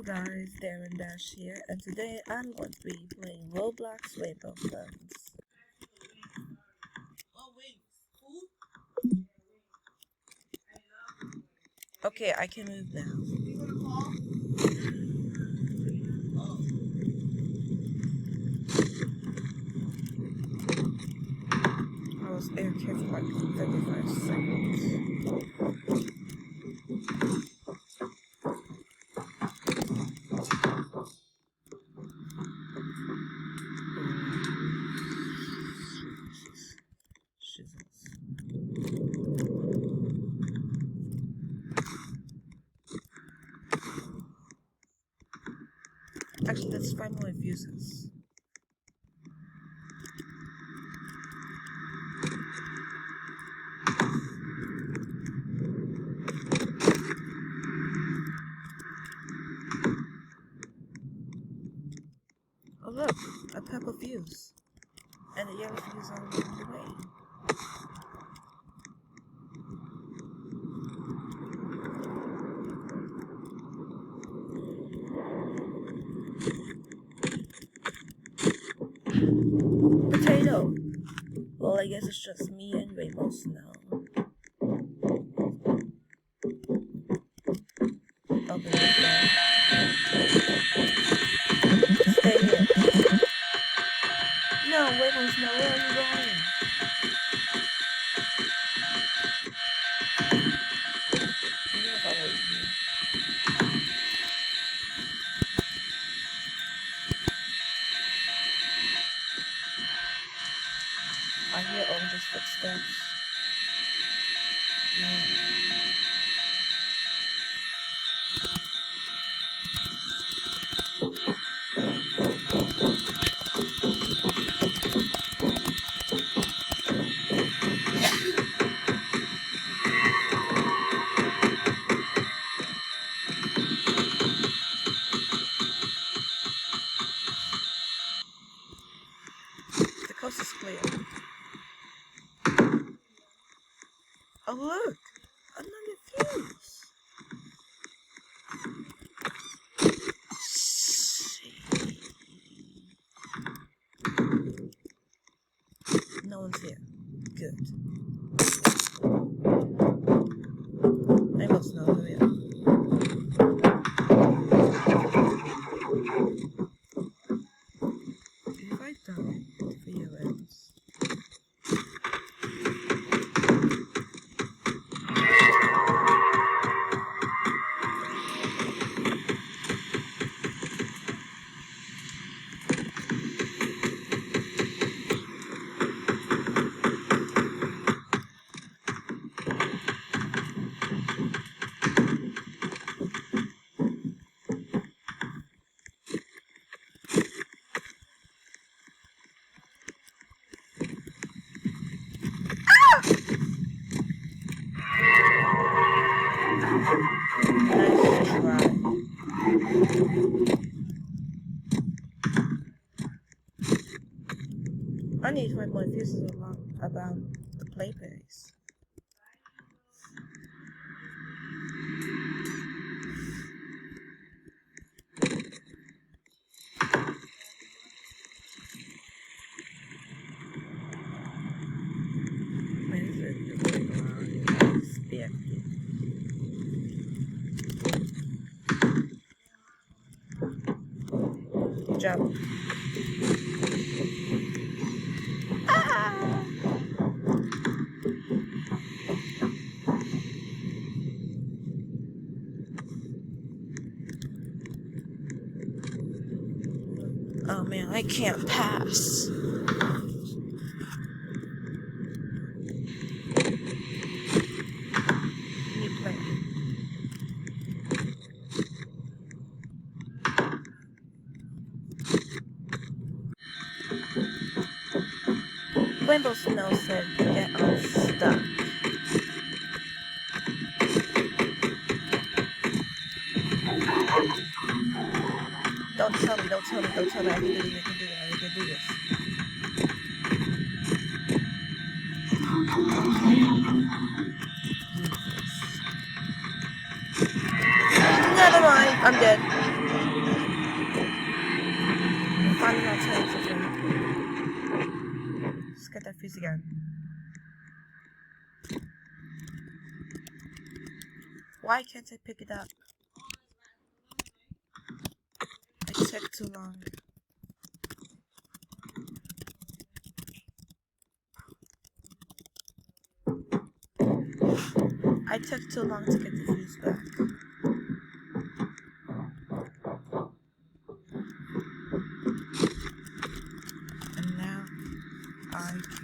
Hello guys, Darren Dash here, and today I'm going to be playing Roblox Rainbow Friends. Okay, I can move now. I was AFK for like 35 seconds. Actually, let's find more fuses. Oh look, a purple fuse. And a yellow fuse on the way. Potato! Well, I guess it's just me and Rainbows now. Open the door. Stay here. No, Rainbows, no, where are you going? I hear all these footsteps. The coast is clear. Oh look! Another fuse! No one's here. Good. I must know who we are. If I die, the video ends. I need to find more fuses about the play base. Where is it? Jump. Ah! Oh man, I can't pass. New play. Rainbow Snow said get unstuck. Don't tell me, I can do this, I can do this. Never mind, I'm dead. that fuse again. Why can't I pick it up? It took too long. I took too long to get the fuse back. And now I can't.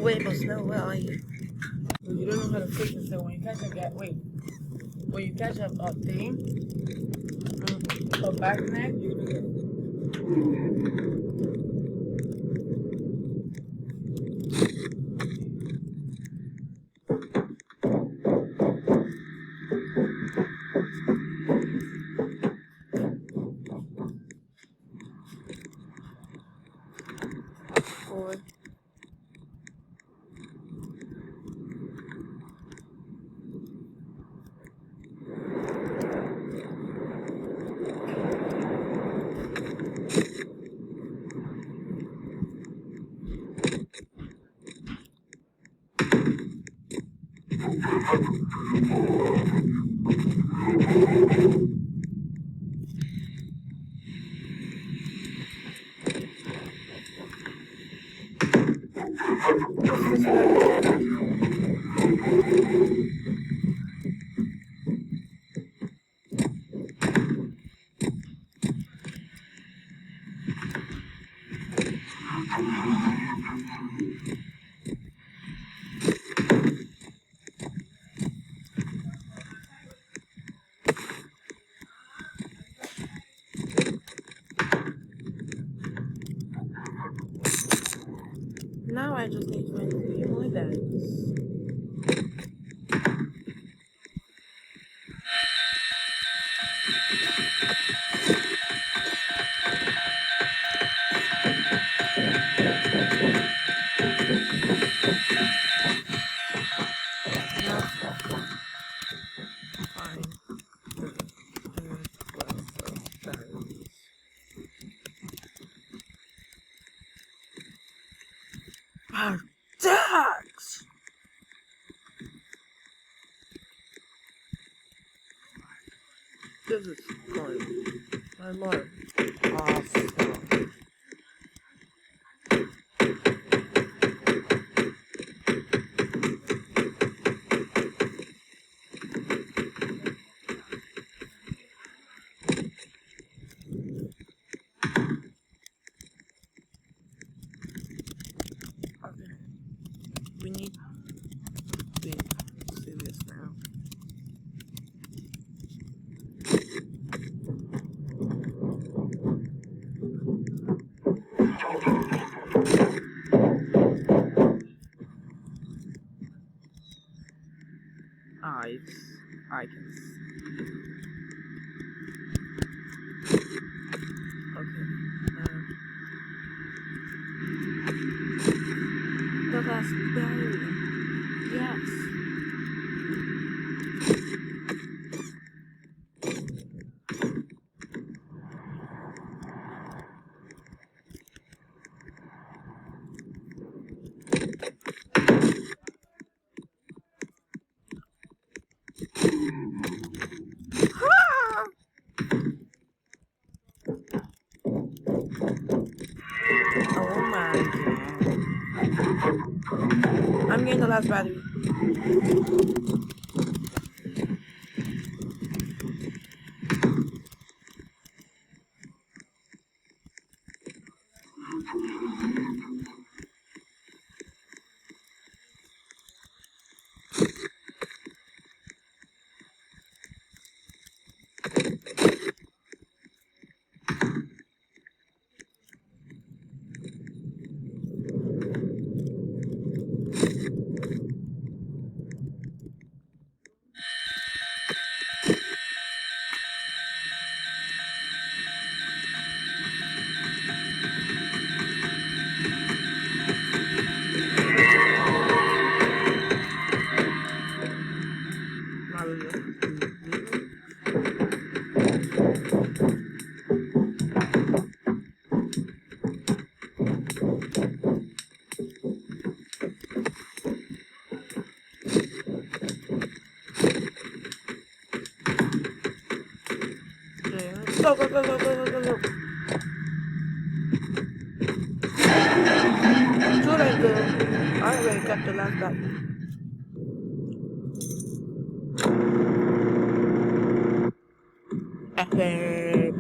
Wait, Snow, where are you? You don't know how to fix it, so when you catch when you catch a thing, a back neck, Forward. Now I just need to find 3 more beds. Now, fine. Dogs! This is fun. My lord. Awesome. Okay. We need to be serious now. I can see. Okay. The last berry. Yes. Oh my god. I'm getting the last battery. Go, go, go, go, go, go, go, go. Too late, girl. I already got the last back. Epic.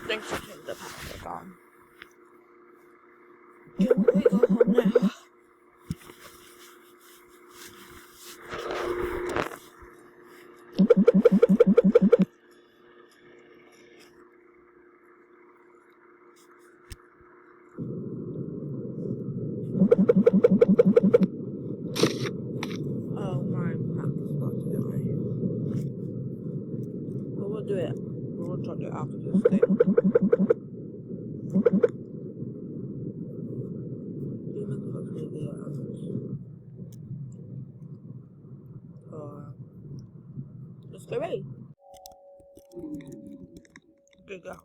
Thanks for hitting the power on. Can we go home now? Oh my map is about to die. But we'll do it. We'll try to do it after this thing. Let's go ready. Good go.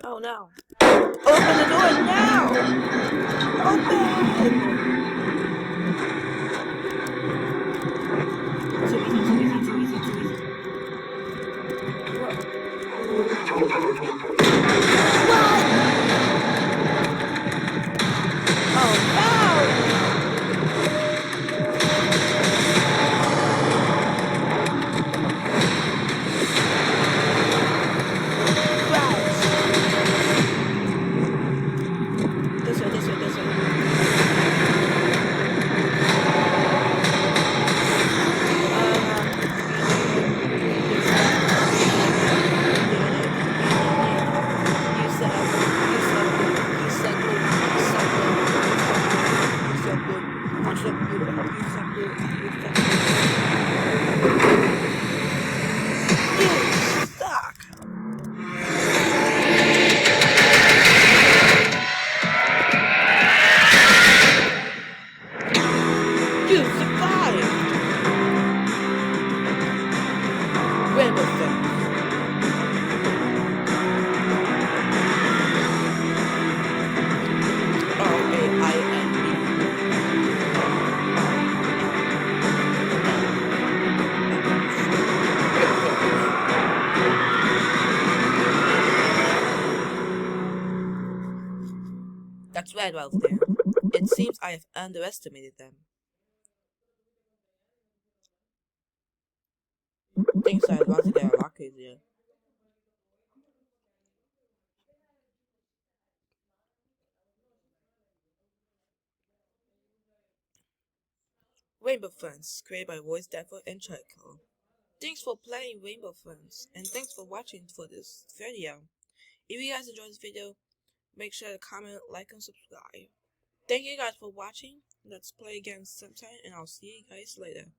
Oh no. Open the door now! Open! Too easy, too easy, too easy, too easy. Oh no! This way, this way, this way. That's right, Welfare. It seems I have underestimated them. Things are advancing there a lot easier. Rainbow Friends, created by Voice Devil and Charcoal. Thanks for playing Rainbow Friends, and thanks for watching for this video. If you guys enjoyed this video, make sure to comment, like, and subscribe. Thank you guys for watching. Let's play again sometime, and I'll see you guys later.